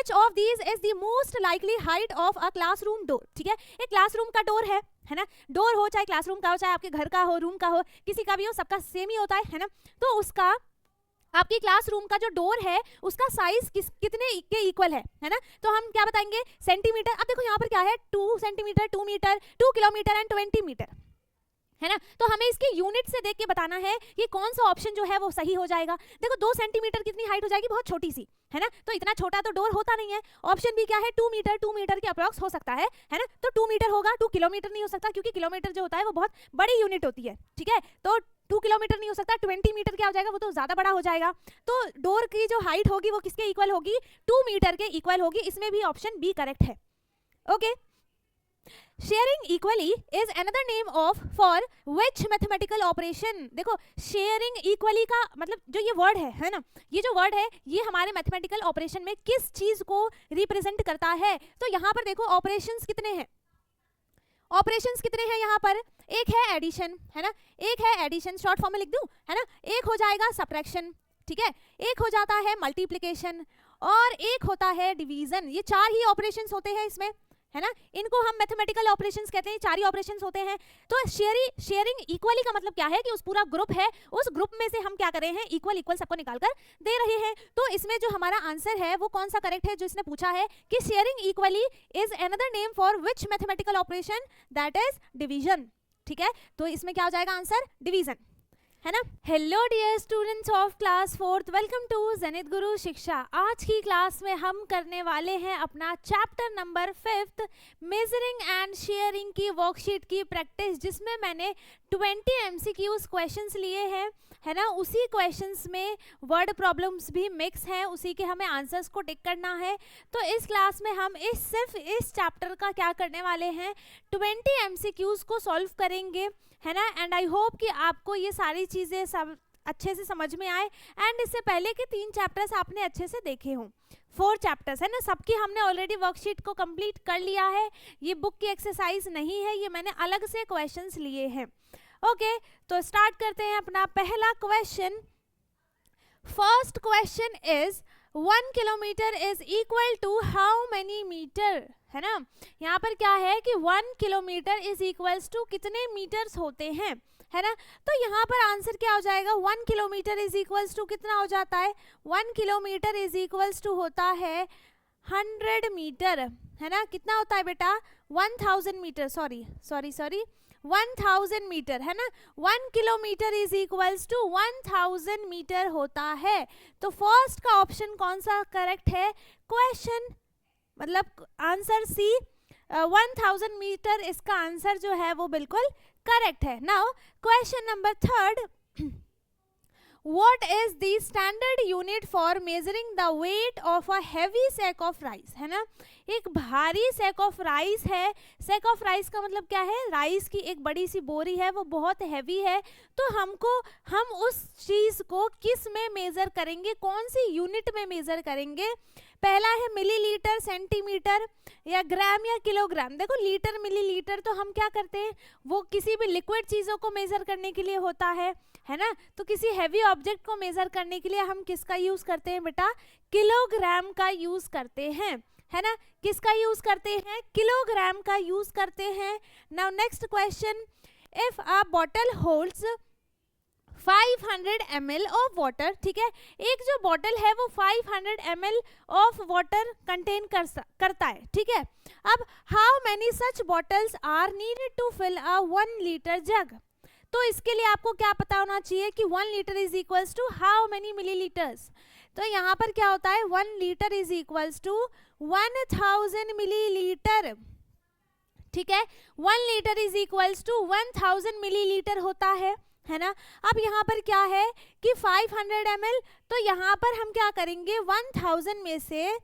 Which of these is the most likely height of a classroom door? ठीक है, एक classroom का door है ना, डोर हो चाहे क्लासरूम का हो चाहे आपके घर का हो, रूम का हो, किसी का भी हो, सबका सेम ही होता है ना। तो उसका आपकी क्लासरूम का जो डोर है उसका साइज कितने के इक्वल है ना। तो हम क्या बताएंगे, सेंटीमीटर। अब देखो यहाँ पर क्या है, 2 centimetre, 2 metre, 2 kilometre and 20 metre है ना। तो हमें इसके यूनिट से देख के बताना है कि कौन सा ऑप्शन जो है वो सही हो जाएगा। देखो 2 सेंटीमीटर कितनी हाइट हो जाएगी, बहुत छोटी सी है ना, तो इतना छोटा तो डोर होता नहीं है। ऑप्शन भी क्या है, 2 मीटर, 2 मीटर के अप्रॉक्स हो सकता है ना। तो 2 मीटर होगा, 2 किलोमीटर नहीं हो सकता, क्योंकि किलोमीटर जो होता है वो बहुत बड़ी यूनिट होती है, ठीक है। तो 2 किलोमीटर नहीं हो सकता, 20 मीटर क्या हो जाएगा, वो तो ज्यादा बड़ा हो जाएगा। तो डोर की जो हाइट होगी वो किसके इक्वल होगी, 2 मीटर के इक्वल होगी। इसमें भी ऑप्शन बी करेक्ट है। Okay, sharing equally is another name of for which mathematical operation. देखो शेयरिंग इक्वली का मतलब जो ये वर्ड है ना, ये जो वर्ड है ये हमारे मैथमेटिकल ऑपरेशन में किस चीज को रिप्रेजेंट करता है। तो यहाँ पर देखो ऑपरेशंस कितने हैं, ऑपरेशंस कितने हैं यहाँ पर, एक है एडिशन है ना, एक है एडिशन, शॉर्ट फॉर्म में लिख दूं है ना, एक हो जाएगा सब्ट्रैक्शन, ठीक है, एक हो जाता है मल्टीप्लिकेशन और एक होता है डिवीजन। ये 4 ही ऑपरेशंस होते हैं इसमें है ना, इनको हम मैथमेटिकल ऑपरेशंस कहते हैं, 4 ही ऑपरेशंस होते हैं। तो शेयरिंग इक्वली का मतलब क्या है कि उस पूरा ग्रुप है, उस ग्रुप में से हम क्या कर रहे हैं, इक्वल इक्वल सबको निकाल कर दे रहे हैं। तो इसमें जो हमारा आंसर है वो कौन सा करेक्ट है, जो इसने पूछा है कि sharing equally is another name for which mathematical operation, that is division, ठीक है। तो इसमें क्या हो जाएगा आंसर, डिवीजन है ना। Hello dear students of class 4th, welcome to Zenith Guru Shiksha. आज की क्लास में हम करने वाले हैं अपना chapter number 5th measuring and sharing की वर्कशीट की प्रैक्टिस, जिसमें मैंने 20 MCQs क्वेश्चंस लिए हैं है ना। उसी क्वेश्चंस में वर्ड प्रॉब्लम्स भी मिक्स हैं, उसी के हमें आंसर्स को टिक करना है। तो इस क्लास में हम सिर्फ इस चैप्टर का क्या करने वाले हैं, 20 MCQs को सॉल्व करेंगे है ना। एंड आई होप कि आपको ये सारी चीज़ें सब अच्छे से समझ में आए। एंड इससे पहले के 3 चैप्टर्स आपने अच्छे से देखे हों, 4 चैप्टर्स है ना, सबकी हमने ऑलरेडी वर्कशीट को कंप्लीट कर लिया है। ये बुक की एक्सरसाइज नहीं है, ये मैंने अलग से क्वेश्चंस लिए हैं। ओके, तो स्टार्ट करते हैं अपना पहला question. First question is 1 kilometre is equal to how many metre, है ना। यहाँ पर क्या है कि 1 किलोमीटर इज इक्वल्स टू कितने मीटर्स होते हैं, है ना। तो यहाँ पर आंसर क्या हो जाएगा, 1 किलोमीटर इज इक्वल्स टू कितना हो जाता है, 1 किलोमीटर इज इक्वल्स टू होता है 100 मीटर, है ना। कितना होता है बेटा, 1000 मीटर, सॉरी 1000 मीटर, है ना। 1 kilometre is equals to 1000 metre होता है। तो फर्स्ट का ऑप्शन कौन सा करेक्ट है, क्वेश्चन मतलब आंसर सी 1000 मीटर, इसका आंसर जो है वो बिल्कुल करेक्ट है। Now question number 3, What is the standard unit for measuring the weight of a heavy sack of rice, है ना। एक भारी sack of rice है, sack of rice का मतलब क्या है, राइस की एक बड़ी सी बोरी है, वो बहुत हैवी है। तो हम उस चीज़ को किस में मेज़र करेंगे, कौन सी यूनिट में मेज़र करेंगे। पहला है मिलीलीटर, सेंटीमीटर या ग्राम या किलोग्राम। देखो लीटर मिलीलीटर तो हम क्या करते हैं, वो किसी भी लिक्विड चीज़ों को मेज़र करने के लिए होता है ना। तो किसी हैवी ऑब्जेक्ट को मेज़र करने के लिए हम किसका यूज़ करते हैं बेटा, किलोग्राम का यूज़ करते हैं, है ना। किसका यूज़ करते हैं, किलोग्राम का यूज़ करते हैं। Now next question, if a bottle holds 500 ml of water, ठीक है, एक जो बॉटल है वो 500 ml ऑफ वाटर कंटेन करता है, ठीक है। अब how many such bottles are needed to fill a 1 litre jug. तो इसके लिए आपको क्या पता होना चाहिए कि 1 litre is equals to how many millilitres. तो यहाँ पर क्या होता है, 1 litre is equals to 1000 millilitre, ठीक है। 1 litre is equals to 1000 millilitre होता है ना। अब यहाँ पर क्या है कि 500 ml, तो यहाँ पर हम क्या करेंगे, 1000 में से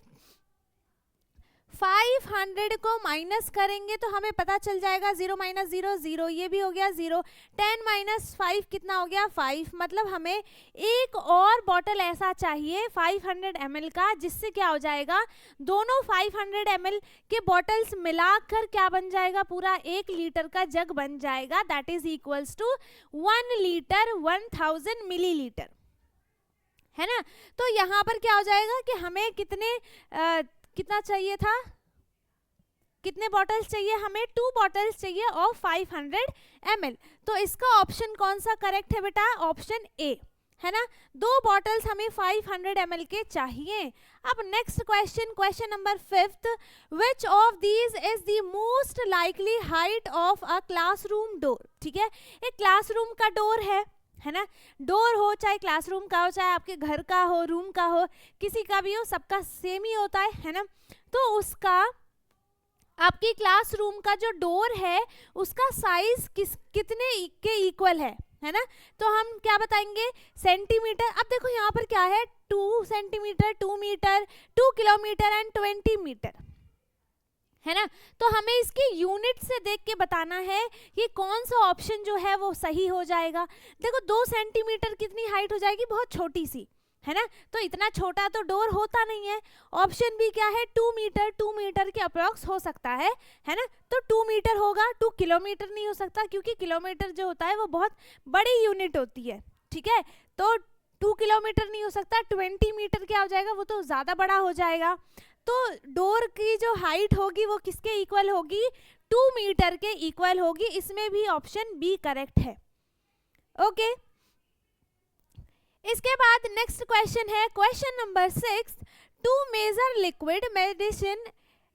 500 को माइनस करेंगे तो हमें पता चल जाएगा 0 - 0 0, ये भी हो गया 0, 10 - 5 कितना हो गया 5। मतलब हमें एक और बॉटल ऐसा चाहिए 500 ml का, जिससे क्या हो जाएगा, दोनों 500 ml के बॉटल्स मिलाकर क्या बन जाएगा, पूरा 1 लीटर का जग बन जाएगा। That is equals to 1 litre 1000 millilitre, है ना। तो यहाँ पर क्या हो जाएगा कि हमें कितना चाहिए था, कितने बॉटल्स चाहिए हमें, 2 बॉटल्स चाहिए ऑफ 500 ml। तो इसका ऑप्शन कौन सा करेक्ट है बेटा, ऑप्शन ए है ना, 2 बॉटल्स हमें 500 ml के चाहिए। अब next question, question number 5th, which of these is the most likely height of a classroom door. ठीक है, एक क्लासरूम का डोर है ना, डोर हो चाहे क्लासरूम का हो, चाहे आपके घर का हो, रूम का हो, किसी का भी हो, सबका सेम ही होता है ना। तो उसका आपकी क्लासरूम का जो डोर है उसका साइज कितने के इक्वल है ना। तो हम क्या बताएंगे, सेंटीमीटर। अब देखो यहाँ पर क्या है, 2 centimetre, 2 metre, 2 kilometre and 20 metre है ना। तो हमें इसकी यूनिट से देख के बताना है कि कौन सा ऑप्शन जो है वो सही हो जाएगा। देखो 2 सेंटीमीटर कितनी हाइट हो जाएगी, बहुत छोटी सी है ना, तो इतना छोटा तो डोर होता नहीं है। ऑप्शन बी क्या है, 2 मीटर, 2 मीटर के अप्रॉक्स हो सकता है ना। तो 2 मीटर होगा, 2 किलोमीटर नहीं हो सकता, क्योंकि किलोमीटर जो होता है वो बहुत बड़ी यूनिट होती है। ठीक है, तो 2 किलोमीटर नहीं हो सकता। 20 मीटर क्या हो जाएगा, वो तो ज़्यादा बड़ा हो जाएगा। तो डोर की जो हाइट होगी वो किसके इक्वल होगी, 2 मीटर के इक्वल होगी। इसमें भी ऑप्शन बी करेक्ट है। ओके, इसके बाद नेक्स्ट क्वेश्चन है question number 6, to measure liquid medicine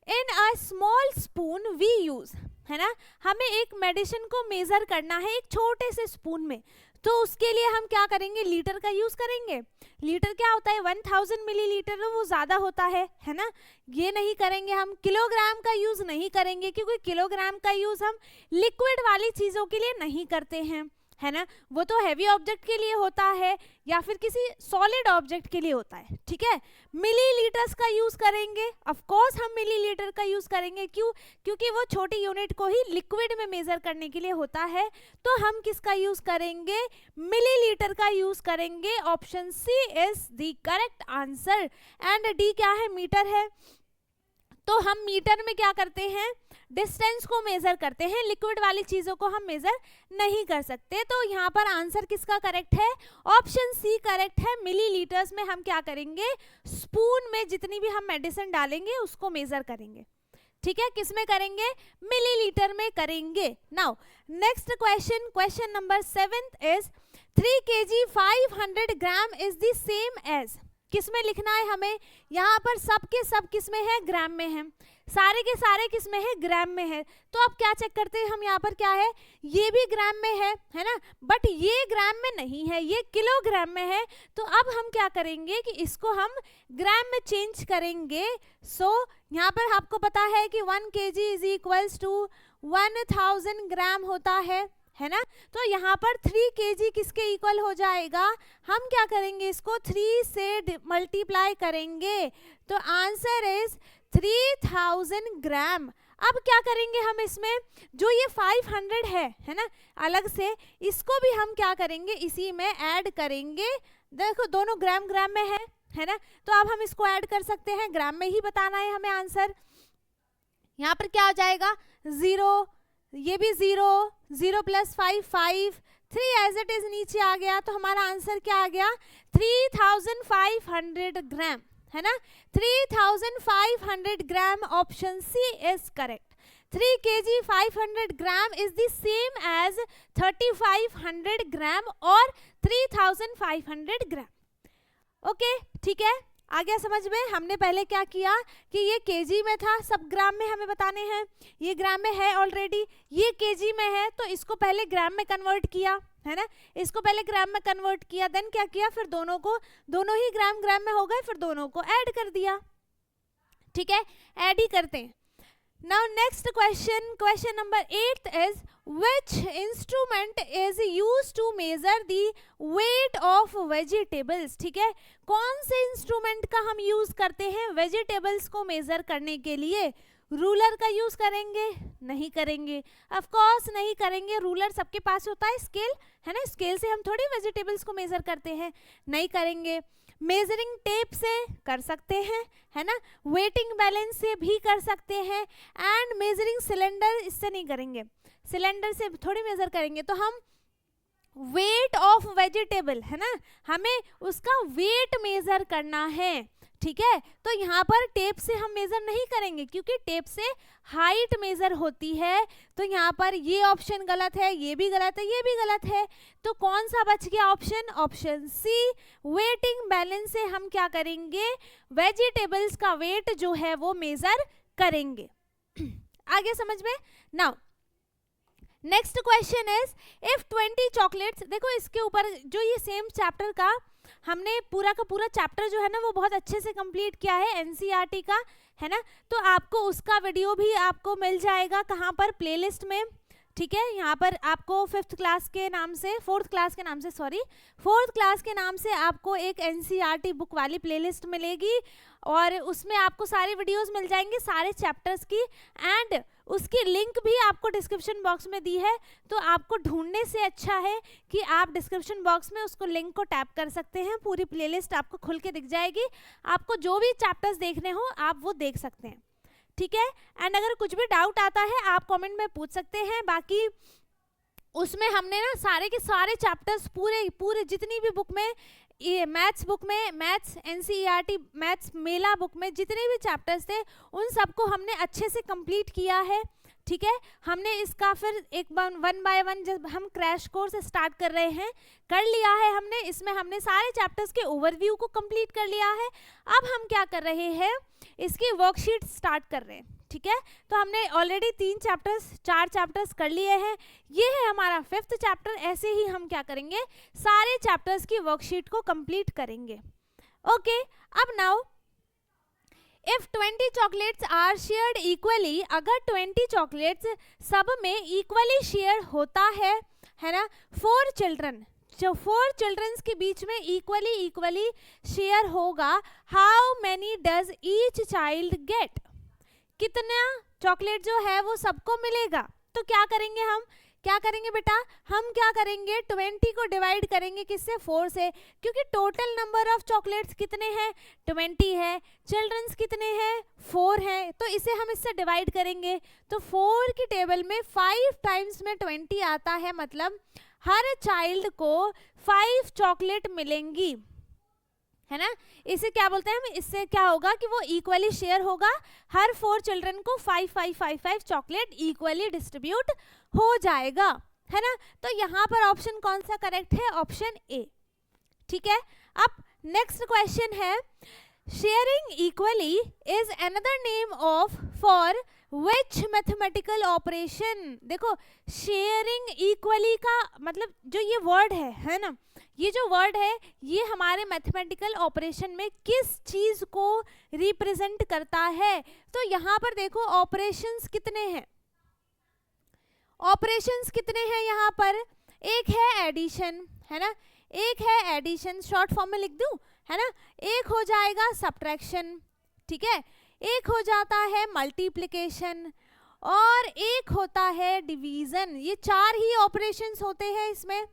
in a small spoon we use, है ना। हमें एक मेडिसिन को मेजर करना है एक छोटे से स्पून में, तो उसके लिए हम क्या करेंगे, लीटर का यूज करेंगे। लीटर क्या होता है, 1000 मिलीलीटर, वो ज्यादा होता है ना। ये नहीं करेंगे हम, किलोग्राम का यूज नहीं करेंगे, क्योंकि किलोग्राम का यूज हम लिक्विड वाली चीजों के लिए नहीं करते हैं, है ना। वो तो हैवी ऑब्जेक्ट के लिए होता है या फिर किसी सॉलिड ऑब्जेक्ट के लिए होता है। ठीक है, मिलीलीटर्स का यूज करेंगे, ऑफ कोर्स हम मिलीलीटर का यूज करेंगे। क्यों, क्योंकि वो छोटी यूनिट को ही लिक्विड में मेजर करने के लिए होता है। तो हम किसका यूज करेंगे, मिलीलीटर का यूज करेंगे। Option C is the correct answer. And D क्या है, मीटर है। तो हम मीटर में क्या करते हैं, डिस्टेंस को मेजर करते हैं, लिक्विड वाली चीजों को हम मेजर नहीं कर सकते। तो यहाँ पर आंसर किसका करेक्ट है, ऑप्शन सी करेक्ट है। मिलीलीटर्स में हम क्या करेंगे, स्पून में जितनी भी हम मेडिसिन डालेंगे उसको मेजर करेंगे। ठीक है, किस में करेंगे, मिलीलीटर में करेंगे। Now next question, question number 7 is 3 kg 500 gram is the same as, किस में लिखना है हमें, यहाँ पर सब के सब किस में है, ग्राम में है। सारे के सारे किस में है, ग्राम में है। तो अब क्या चेक करते हैं हम, यहाँ पर क्या है, ये भी ग्राम में है ना, बट ये ग्राम में नहीं है, ये किलोग्राम में है। तो अब हम क्या करेंगे कि इसको हम ग्राम में चेंज करेंगे। सो यहाँ पर आपको पता है कि 1 kg इज इक्वल्स टू 1000 ग्राम होता है ना। तो यहाँ पर 3 kg किसके इक्वल हो जाएगा, हम क्या करेंगे, इसको 3 से मल्टीप्लाई करेंगे। तो आंसर इज 3000 ग्राम। अब क्या करेंगे हम, इसमें जो ये 500 है ना, अलग से इसको भी हम क्या करेंगे, इसी में ऐड करेंगे। देखो दोनों ग्राम ग्राम में है ना, तो अब हम इसको ऐड कर सकते हैं, ग्राम में ही बताना है हमें आंसर। यहाँ पर क्या हो जाएगा, 0, ये भी 0, 0 + 5 5, 3 एज इट इज नीचे आ गया। तो हमारा आंसर क्या आ गया, 3500 ग्राम, है ना। 3500 gram, option C is correct. 3 kg 500 gram is the same as 3500 gram और 3500 ग्राम। ओके, ठीक है, आ गया समझ में। हमने पहले क्या किया कि ये केजी में था, सब ग्राम में हमें बताने हैं, ये ग्राम में है ऑलरेडी, ये केजी में है, तो इसको पहले ग्राम में कन्वर्ट किया, है ना। इसको पहले ग्राम में कन्वर्ट किया, देन क्या किया, फिर दोनों ही ग्राम ग्राम में हो गए, फिर दोनों को ऐड कर दिया। ठीक है, ऐड ही करते हैं। Now next question, question number 8 is which instrument is used to measure the weight of vegetables। ठीक है, कौन से इंस्ट्रूमेंट का हम यूज करते हैं वेजिटेबल्स को मेजर करने के लिए। रूलर का यूज करेंगे, नहीं करेंगे, ऑफ कोर्स नहीं करेंगे। रूलर सबके पास होता है, स्केल है ना, स्केल से हम थोड़ी वेजिटेबल्स को मेजर करते हैं, नहीं करेंगे। मेजरिंग टेप से कर सकते हैं, है ना, वेटिंग बैलेंस से भी कर सकते हैं, एंड मेजरिंग सिलेंडर, इससे नहीं करेंगे, सिलेंडर से थोड़ी मेजर करेंगे। तो हम वेट ऑफ वेजिटेबल, है ना, हमें उसका वेट मेजर करना है। ठीक है। तो यहाँ पर टेप से हम मेजर नहीं करेंगे क्योंकि टेप से हाइट मेजर होती है। तो यहाँ पर ये ऑप्शन गलत है, ये भी गलत है, ये भी गलत है। तो कौन सा बच गया option? Option C, weighing balance से हम क्या करेंगे? वेजिटेबल्स का वेट जो है वो मेजर करेंगे। आगे समझ में? Now next question is if 20 chocolates, देखो इसके ऊपर जो ये सेम चैप्टर का हमने पूरा का पूरा चैप्टर जो है ना वो बहुत अच्छे से कंप्लीट किया है एनसीईआरटी का, है ना। तो आपको उसका वीडियो भी आपको मिल जाएगा कहाँ पर? प्लेलिस्ट में, ठीक है। यहाँ पर आपको फोर्थ क्लास के नाम से आपको एक एनसीईआरटी बुक वाली प्लेलिस्ट मिलेगी और उसमें आपको सारे वीडियोस मिल जाएंगे सारे चैप्टर्स की, एंड उसकी लिंक भी आपको डिस्क्रिप्शन बॉक्स में दी है। तो आपको ढूंढने से अच्छा है कि आप डिस्क्रिप्शन बॉक्स में उसको लिंक को टैप कर सकते हैं, पूरी प्लेलिस्ट आपको खुल के दिख जाएगी। आपको जो भी चैप्टर्स देखने हो आप वो देख सकते हैं, ठीक है। एंड अगर कुछ भी डाउट आता है आप कमेंट में पूछ सकते हैं। बाकी उसमें हमने ना सारे के सारे चैप्टर्स पूरे जितनी भी बुक में, ये मैथ्स बुक में, मैथ्स एनसीईआरटी मैथ्स मेला बुक में जितने भी चैप्टर्स थे उन सबको हमने अच्छे से कंप्लीट किया है, ठीक है। हमने इसका फिर एक वन बाय वन जब हम क्रैश कोर्स स्टार्ट कर रहे हैं कर लिया है हमने। इसमें हमने सारे चैप्टर्स के ओवरव्यू को कंप्लीट कर लिया है। अब हम क्या कर रहे हैं? इसकी वर्कशीट स्टार्ट कर रहे हैं, ठीक है। तो हमने ऑलरेडी 4 चैप्टर्स कर लिए हैं। ये है हमारा 5th चैप्टर। ऐसे ही हम क्या करेंगे? सारे चैप्टर्स की वर्कशीट को कंप्लीट करेंगे। ओके, अब now if 20 chocolates are shared equally, अगर 20 चॉकलेट्स सब में इक्वली शेयर होता है ना, 4 चिल्ड्रन, जो 4 चिल्ड्रंस के बीच में इक्वली शेयर होगा, how many does each child gate, कितना चॉकलेट जो है वो सबको मिलेगा। तो क्या करेंगे हम? क्या करेंगे बेटा? हम क्या करेंगे? 20 को डिवाइड करेंगे किससे? 4 से, क्योंकि टोटल नंबर ऑफ चॉकलेट्स कितने हैं? 20 है। चिल्ड्रंस कितने हैं? 4 हैं। तो इसे हम इससे डिवाइड करेंगे तो 4 की टेबल में 5 टाइम्स में 20 आता है, मतलब हर चाइल्ड को 5 चॉकलेट मिलेंगी, है ना। इसे क्या बोलते हैं हम? इससे क्या होगा कि वो इक्वली शेयर होगा, हर 4 चिल्ड्रन को 5 चॉकलेट इक्वली डिस्ट्रीब्यूट हो जाएगा, है ना। तो यहाँ पर ऑप्शन कौन सा करेक्ट है? ऑप्शन ए, ठीक है। अब नेक्स्ट क्वेश्चन है, sharing equally is another name of for which mathematical operation. देखो शेयरिंग इक्वली का मतलब जो ये वर्ड है ना, ये जो वर्ड है ये हमारे मैथमेटिकल ऑपरेशन में किस चीज को रिप्रेजेंट करता है? तो यहाँ पर देखो ऑपरेशंस कितने हैं? ऑपरेशंस कितने हैं यहाँ पर? एक है एडिशन, है ना, एक है एडिशन, शॉर्ट फॉर्म में लिख दूं, है ना। एक हो जाएगा सब्ट्रैक्शन, ठीक है। एक हो जाता है मल्टीप्लिकेशन और एक होता है डिवीजन। ये 4 ही ऑपरेशंस होते हैं इसमें,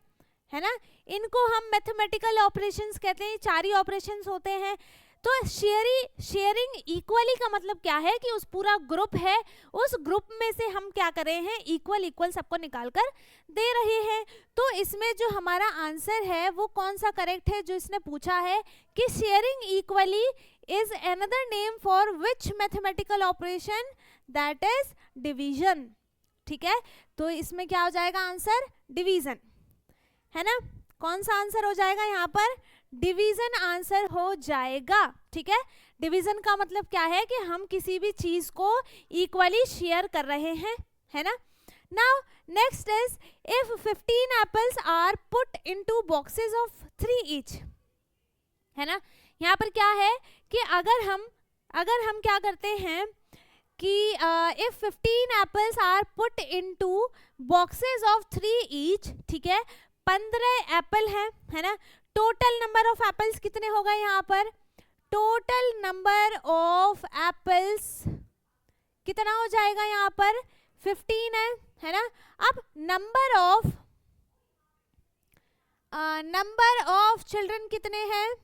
है ना। इनको हम मैथमेटिकल ऑपरेशंस कहते हैं, 4 ही ऑपरेशंस होते हैं। तो शेयरिंग इक्वली का मतलब क्या है कि उस पूरा ग्रुप है, उस ग्रुप में से हम क्या कर रहे हैं? इक्वल सबको निकाल कर दे रहे हैं। तो इसमें जो हमारा आंसर है वो कौन सा करेक्ट है? जो इसने पूछा है कि sharing equally is another name for which mathematical operation, that is division, ठीक है। तो इसमें क्या हो जाएगा आंसर? डिवीजन, है ना। कौन सा आंसर हो जाएगा यहाँ पर? डिवीजन आंसर हो जाएगा, ठीक है। डिवीजन का मतलब क्या है कि हम किसी भी चीज को इक्वली शेयर कर रहे हैं, है ना। Now next is if 15 apples are put into boxes of 3 each, है ना। यहाँ पर क्या है कि अगर हम क्या करते हैं कि if 15 apples are put into boxes of 3 each, ठीक है, 15 एप्पल है ना। टोटल नंबर ऑफ एप्पल्स कितने हो गए यहाँ पर? टोटल नंबर ऑफ एप्पल्स कितना हो जाएगा यहाँ पर? 15 है ना। अब नंबर ऑफ चिल्ड्रन कितने हैं?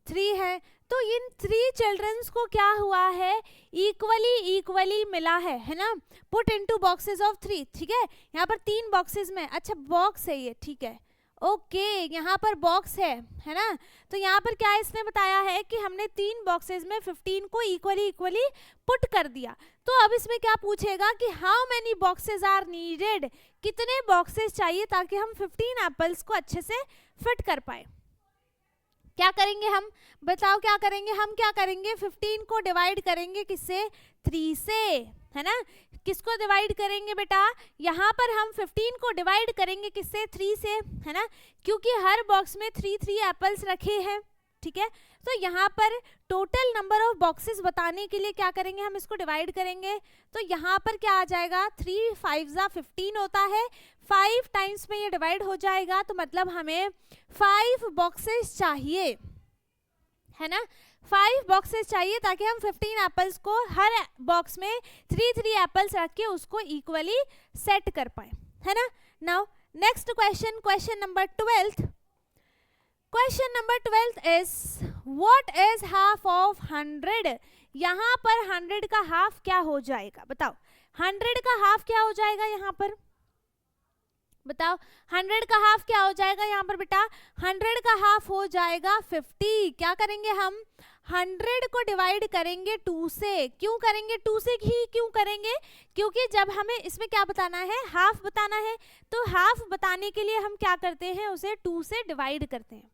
3 है। तो इन 3 चिल्ड्रंस को क्या हुआ है? इक्वली मिला है ना। पुट इनटू बॉक्सेस ऑफ 3, ठीक है। यहाँ पर 3 बॉक्सेस में, अच्छा बॉक्स है ये, ठीक है, ओके यहाँ पर बॉक्स है ना, तो यहाँ पर क्या इसने बताया है कि हमने 3 बॉक्सेस में 15 को इक्वली पुट कर दिया। तो अब इसमें क्या पूछेगा कि how many boxes are needed, कितने बॉक्सेस चाहिए ताकि हम 15 एप्पल्स को अच्छे से फिट कर पाए। क्या करेंगे हम, बताओ क्या करेंगे, हम क्या करेंगे 15 को डिवाइड करेंगे किससे, 3 से, है ना। किसको डिवाइड करेंगे बेटा, यहाँ पर हम 15 को डिवाइड करेंगे किससे, 3 से, है ना, क्योंकि हर बॉक्स में 3 एप्पल्स रखे हैं, ठीक है। तो यहाँ पर टोटल नंबर ऑफ बॉक्सेस बताने के लिए क्या करेंगे, हम इसको डिवाइड करेंगे। तो यहाँ पर क्या आ जाएगा, 3 5 15 होता है, 5 टाइम्स में ये डिवाइड हो जाएगा, तो मतलब हमें 5 बॉक्सेस चाहिए, है ना, 5 बॉक्सेस चाहिए ताकि हम 15 एप्पल्स को हर बॉक्स में 3 एप्पल्स रख के उसको इक्वली सेट कर पाए, है ना। Now next question, question number 12th, question number 12th is what is half of 100। यहाँ पर 100 का हाफ क्या हो जाएगा, बताओ 100 का हाफ क्या हो जाएगा यहाँ पर, बताओ 100 का हाफ क्या हो जाएगा यहाँ पर बेटा, 100 का हाफ हो जाएगा 50। क्या करेंगे हम, 100 को डिवाइड करेंगे 2 से। क्यों करेंगे 2 से ही, क्यों करेंगे, क्योंकि जब हमें इसमें क्या बताना है, हाफ बताना है, तो हाफ बताने के लिए हम क्या करते हैं, उसे 2 से डिवाइड करते हैं,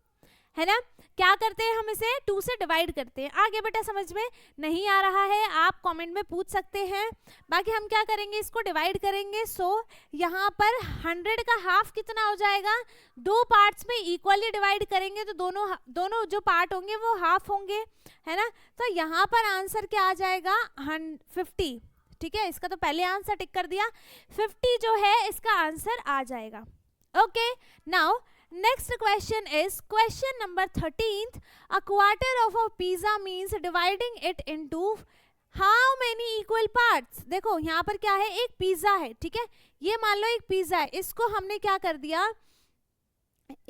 है ना। क्या करते हैं, हम इसे 2 से डिवाइड करते हैं। आगे बेटा समझ में नहीं आ रहा है आप कमेंट में पूछ सकते हैं, बाकी हम क्या करेंगे, इसको डिवाइड करेंगे। सो यहाँ पर 100 का हाफ कितना हो जाएगा, 2 पार्ट्स में इक्वली डिवाइड करेंगे तो दोनों जो पार्ट होंगे वो हाफ होंगे, है ना। तो यहाँ पर आंसर क्या आ जाएगा, 50, ठीक है। इसका तो पहले आंसर टिक कर दिया, 50 जो है इसका आंसर आ जाएगा। Okay, now next question is question number 13th, a quarter of a pizza means dividing it into how many equal parts। देखो यहाँ पर क्या है, एक पिज्जा है, ठीक है, ये मान लो एक पिज्जा है, इसको हमने क्या कर दिया,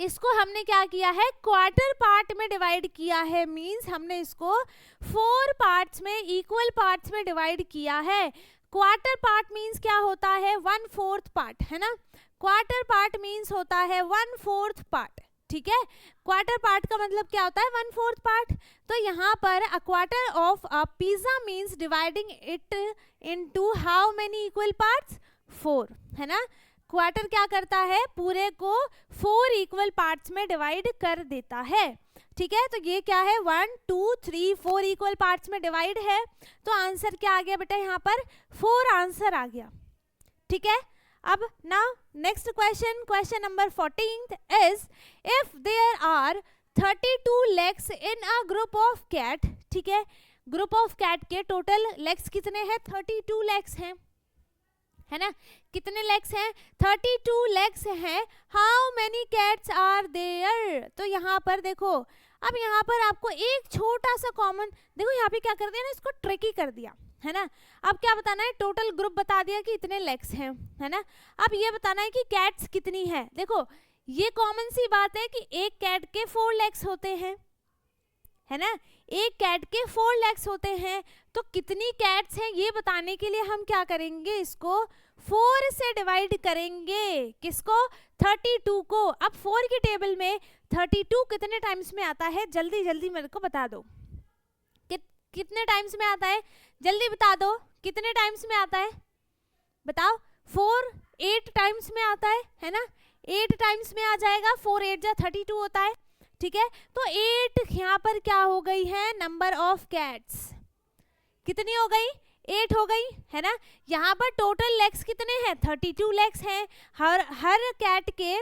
इसको हमने क्या किया है, क्वार्टर पार्ट में डिवाइड किया है, मींस हमने इसको 4 पार्ट्स में इक्वल पार्ट्स में डिवाइड किया है। क्वार्टर पार्ट मींस क्या होता है, 1/4 पार्ट, है ना। क्वार्टर पार्ट मींस होता है 1/4 पार्ट, ठीक है। क्वार्टर पार्ट का मतलब क्या होता है, 1/4 पार्ट। तो यहाँ पर a quarter of a pizza means dividing it into how many equal parts, 4, है ना। क्वार्टर क्या करता है, पूरे को 4 इक्वल पार्ट्स में डिवाइड कर देता है, ठीक है। तो ये क्या है, 1 2 3 4 इक्वल पार्ट्स में डिवाइड है, तो आंसर क्या आ गया बेटा, यहाँ पर 4 आंसर आ गया, ठीक है। अब now next question, question number 14th is if there are 32 legs in a group of cat, ठीक है। ग्रुप ऑफ कैट के टोटल लेग्स कितने हैं, 32 लेग्स हैं, है ना। कितने लेग्स हैं, 32 लेग्स हैं। How many cats are there. तो यहाँ पर देखो, अब यहाँ पर आपको एक छोटा सा कॉमन, देखो यहाँ पे क्या कर दिया ना, इसको ट्रिकी कर दिया, है ना। अब क्या बताना है, टोटल ग्रुप बता दिया कि इतने लेग्स हैं, है ना। अब ये बताना है कि कैट्स कितनी है। देखो ये कॉमन सी बात है कि एक कैट के 4 लेग्स होते हैं, है ना, एक कैट के 4 लेग्स होते हैं। तो कितनी कैट्स हैं ये बताने के लिए हम क्या करेंगे, इसको 4 से डिवाइड करेंगे, किसको, 32 को। अब 4 की टेबल में 32 कितने टाइम्स में आता है, जल्दी जल्दी मेरे को बता दो, कितने टाइम्स में आता है, जल्दी बता दो, कितने टाइम्स में आता है, बताओ। 4 8 टाइम्स में आता है ना, 8 टाइम्स में आ जाएगा, 4 8 जा 32 होता है, ठीक है। तो 8 यहाँ पर क्या हो गई है, नंबर ऑफ कैट्स कितनी हो गई, 8 हो गई, है ना। यहाँ पर टोटल लेग्स कितने हैं, 32 लेग्स हैं। हर कैट के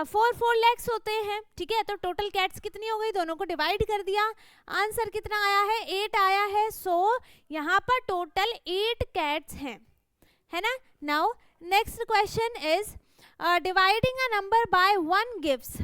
4 लेग्स होते हैं, ठीक है। तो टोटल कैट्स कितनी हो गई, दोनों को डिवाइड कर दिया, आंसर कितना आया है, 8 आया है। सो यहाँ पर टोटल 8 कैट्स हैं, है ना। Now next question is dividing a number by 1 gives.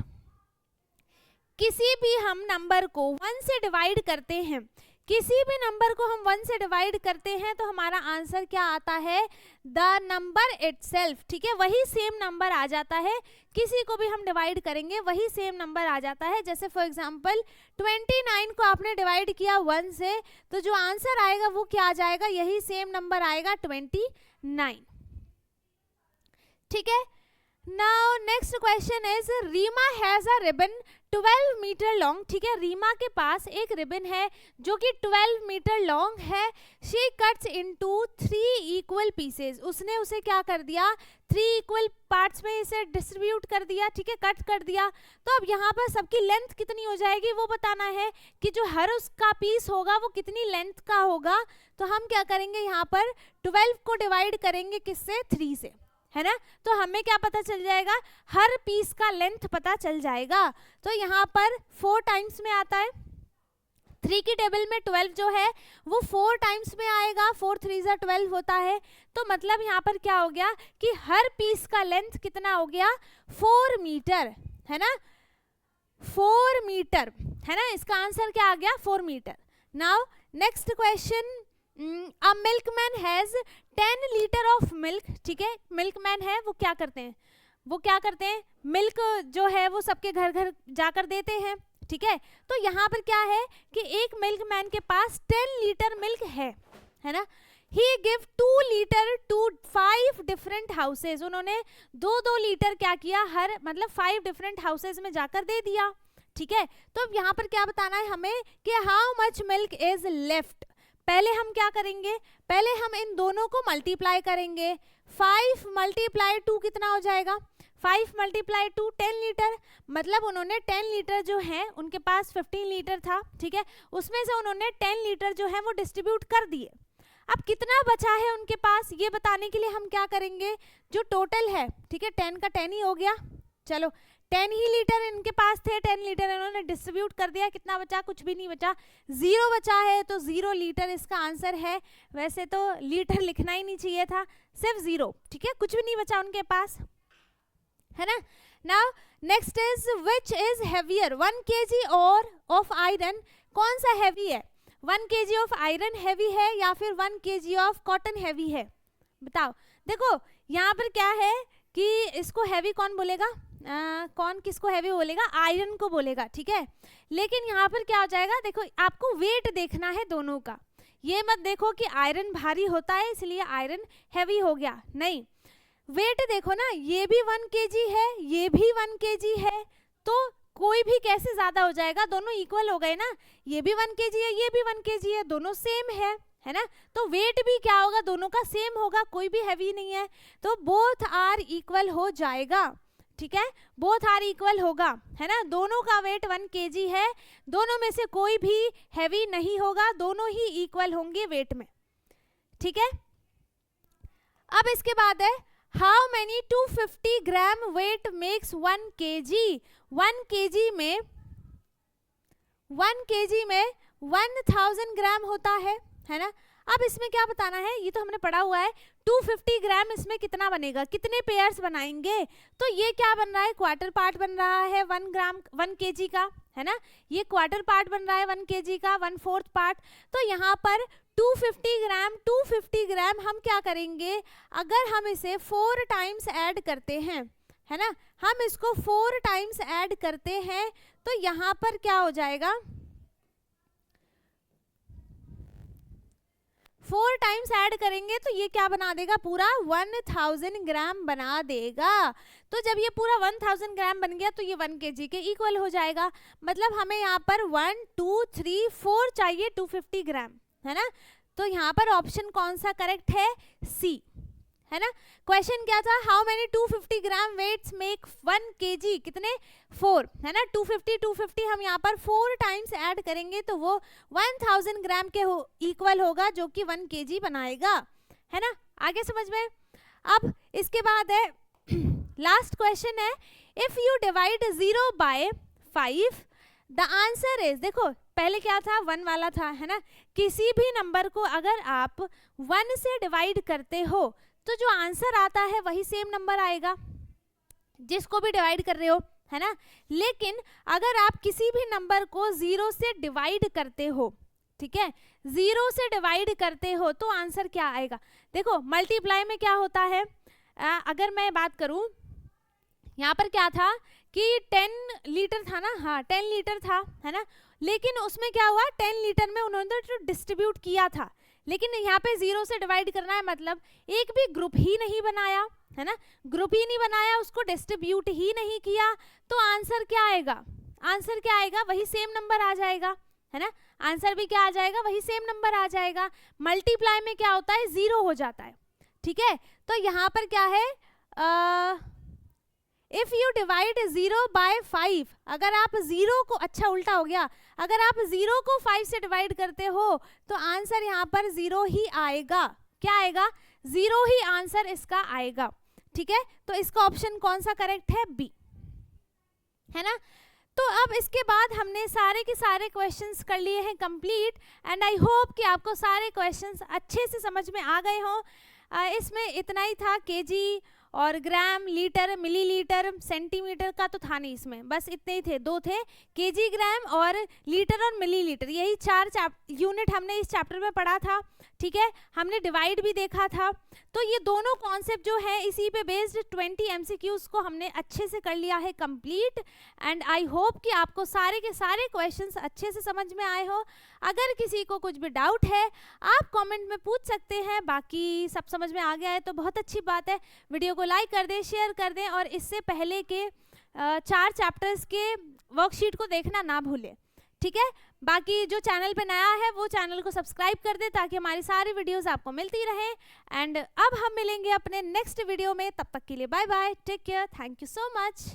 किसी भी हम नंबर को 1 से डिवाइड करते हैं, किसी भी नंबर को हम 1 से डिवाइड करते हैं तो हमारा आंसर क्या आता है, द नंबर इटसेल्फ, ठीक है। वही सेम नंबर आ जाता है, किसी को भी हम डिवाइड करेंगे वही सेम नंबर आ जाता है। जैसे फॉर एग्जांपल 29 को आपने डिवाइड किया 1 से, तो जो आंसर आएगा वो क्या आ जाएगा, यही सेम नंबर आएगा 29, ठीक है। Now next question is Reema has a ribbon 12 metre long, ठीक है, रीमा के पास एक रिबन है जो कि 12 मीटर लॉन्ग है। She cuts into 3 equal pieces, उसने उसे क्या कर दिया, 3 इक्वल पार्ट्स में इसे डिस्ट्रीब्यूट कर दिया, ठीक है, कट कर दिया। तो अब यहाँ पर सबकी लेंथ कितनी हो जाएगी वो बताना है कि जो हर उसका पीस होगा वो कितनी लेंथ का होगा। तो हम क्या करेंगे, यहाँ पर 12 को डिवाइड करेंगे किससे, 3 से, है ना। तो हमें क्या पता चल जाएगा, हर पीस का लेंथ पता चल जाएगा। तो यहाँ पर 4 टाइम्स में आता है, 3 की टेबल में 12 जो है वो 4 टाइम्स में आएगा, 4 3 जा 12 होता है। तो मतलब यहाँ पर क्या हो गया कि हर पीस का लेंथ कितना हो गया, 4 मीटर, है ना, 4 मीटर, है ना। इसका आंसर क्या आ गया, 4 metre. Now next question, a milkman has 10 litre of milk, ठीक है, मिल्कमैन है वो क्या करते हैं, मिल्क जो है वो सबके घर घर जाकर देते हैं, ठीक है। तो यहाँ पर क्या है कि एक मिल्कमैन के पास 10 लीटर मिल्क है ना। He give 2 litre to 5 different houses, उन्होंने 2-2 लीटर क्या किया, हर मतलब 5 डिफरेंट हाउसेज में जाकर दे दिया, ठीक है। तो अब यहाँ पर क्या बताना है हमें कि how much milk is left. पहले हम क्या करेंगे, पहले हम इन दोनों को मल्टीप्लाई करेंगे, 5 मल्टीप्लाई 2 कितना हो जाएगा, 5 मल्टीप्लाई 2 10 लीटर, मतलब उन्होंने 10 लीटर जो है उनके पास 15 लीटर था, ठीक है, उसमें से उन्होंने 10 लीटर जो है वो डिस्ट्रीब्यूट कर दिए। अब कितना बचा है उनके पास ये बताने के लिए हम क्या करेंगे, जो टोटल है, ठीक है, 10 का 10 ही हो गया, चलो 10 ही लीटर इनके पास थे, 10 लीटर इन्होंने डिस्ट्रीब्यूट कर दिया, कितना बचा, कुछ भी नहीं बचा, 0 बचा है। तो 0 लीटर इसका आंसर है। वैसे तो लीटर लिखना ही नहीं चाहिए था, सिर्फ 0, ठीक है, कुछ भी नहीं बचा उनके पास, है ना। Now next is which is heavier, 1 kg और ऑफ आयरन, कौन सा हैवी है, 1 kg ऑफ आयरन हैवी है या फिर 1 kg ऑफ कॉटन हैवी है, बताओ। देखो यहाँ पर क्या है कि इसको हैवी कौन बोलेगा, कौन किसको हैवी बोलेगा, आयरन को बोलेगा, ठीक है। लेकिन यहाँ पर क्या हो जाएगा, देखो आपको वेट देखना है दोनों का, ये मत देखो कि आयरन भारी होता है इसलिए आयरन हैवी हो गया, नहीं, वेट देखो ना, ये भी 1 kg है, ये भी 1 kg है, तो कोई भी कैसे ज्यादा हो जाएगा, दोनों इक्वल हो गए ना, ये भी 1 kg है, ये भी 1 kg है, दोनों सेम है ना। तो वेट भी क्या होगा, दोनों का सेम होगा, कोई भी हैवी नहीं है, तो बोथ आर इक्वल हो जाएगा, ठीक है, बोथ आर इक्वल होगा, है ना। दोनों का वेट 1 kg है, दोनों में से कोई भी हैवी नहीं होगा, दोनों ही इक्वल होंगे वेट में, ठीक है। अब इसके बाद है how many 250 gram weight makes 1 kg, 1 kg में 1000 ग्राम होता है ना। अब इसमें क्या बताना है, ये तो हमने पढ़ा हुआ है, 250 ग्राम इसमें कितना बनेगा, कितने पेयर्स बनाएंगे, तो ये क्या बन रहा है, क्वार्टर पार्ट बन रहा है 1 kg का, है ना, ये क्वार्टर पार्ट बन रहा है 1 kg का, 1/4 पार्ट। तो यहाँ पर 250 ग्राम हम क्या करेंगे, अगर हम इसे 4 टाइम्स ऐड करते हैं, है ना, हम इसको 4 टाइम्स ऐड करते हैं, तो यहाँ पर क्या हो जाएगा, 4 टाइम्स ऐड करेंगे तो ये क्या बना देगा, पूरा 1000 ग्राम बना देगा। तो जब ये पूरा 1000 ग्राम बन गया तो ये 1 kg के इक्वल हो जाएगा, मतलब हमें यहाँ पर 1 2 3 4 चाहिए 250 ग्राम, है ना। तो यहाँ पर ऑप्शन कौन सा करेक्ट है, सी, है ना। क्वेश्चन क्या था, how many 250 gram weights make 1 kg, कितने 4, है ना। 250 हम यहाँ पर 4 टाइम्स ऐड करेंगे तो वो 1000 ग्राम के इक्वल होगा, जो कि 1 kg बनाएगा, है ना। आगे समझ में। अब इसके बाद है लास्ट क्वेश्चन है, if you divide 0 by 5 the answer is, देखो पहले क्या था, 1 वाला था, है ना। किसी भी नंबर को अगर आप 1 से डिवाइड करते हो तो जो आंसर आता है वही सेम नंबर आएगा जिसको भी डिवाइड कर रहे हो, है ना। लेकिन अगर आप किसी भी नंबर को 0 से डिवाइड करते हो, ठीक है, 0 से डिवाइड करते हो तो आंसर क्या आएगा। देखो मल्टीप्लाई में क्या होता है, अगर मैं बात करूं, यहाँ पर क्या था कि 10 लीटर था ना, हाँ 10 लीटर था, है ना। लेकिन उसमें क्या हुआ, 10 लीटर में उन्होंने तो डिस्ट्रीब्यूट किया था, लेकिन यहाँ पे 0 से डिवाइड करना है, मतलब एक भी ग्रुप ही नहीं बनाया, है ना, ग्रुप ही नहीं बनाया, उसको डिस्ट्रीब्यूट ही नहीं किया, तो आंसर क्या आएगा, आंसर क्या आएगा, वही सेम नंबर आ जाएगा, है ना, आंसर भी क्या आ जाएगा, वही सेम नंबर आ जाएगा। मल्टीप्लाई में क्या होता है, 0 हो जाता है, ठीक है। तो यहाँ पर क्या है, इफ यू डिवाइड 0 बाय 5, अगर आप 0 को, अच्छा उल्टा हो गया, अगर आप 0 को 5 से डिवाइड करते हो तो आंसर यहाँ पर 0 ही आएगा, क्या आएगा, 0 ही आंसर इसका आएगा, ठीक है। तो इसका ऑप्शन कौन सा करेक्ट है, बी, है ना। तो अब इसके बाद हमने सारे के सारे क्वेश्चंस कर लिए हैं कंप्लीट, एंड आई होप कि आपको सारे क्वेश्चंस अच्छे से समझ में आ गए हों। इसमें इतना ही था, केजी और ग्राम, लीटर, मिलीलीटर, सेंटीमीटर का तो था नहीं इसमें, बस इतने ही थे, 2 थे, केजी, ग्राम और लीटर और मिलीलीटर, यही 4 यूनिट हमने इस चैप्टर में पढ़ा था, ठीक है। हमने डिवाइड भी देखा था। तो ये दोनों कॉन्सेप्ट जो है इसी पे बेस्ड 20 MCQs को हमने अच्छे से कर लिया है कंप्लीट, एंड आई होप कि आपको सारे के सारे क्वेश्चंस अच्छे से समझ में आए हो। अगर किसी को कुछ भी डाउट है आप कमेंट में पूछ सकते हैं, बाकी सब समझ में आ गया है तो बहुत अच्छी बात है। वीडियो को लाइक कर दें, शेयर कर दें, और इससे पहले के 4 चैप्टर्स के वर्कशीट को देखना ना भूलें, ठीक है। बाकी जो चैनल पे नया है वो चैनल को सब्सक्राइब कर दे ताकि हमारी सारी वीडियोस आपको मिलती रहें। एंड अब हम मिलेंगे अपने नेक्स्ट वीडियो में, तब तक के लिए bye bye, take care, thank you so much.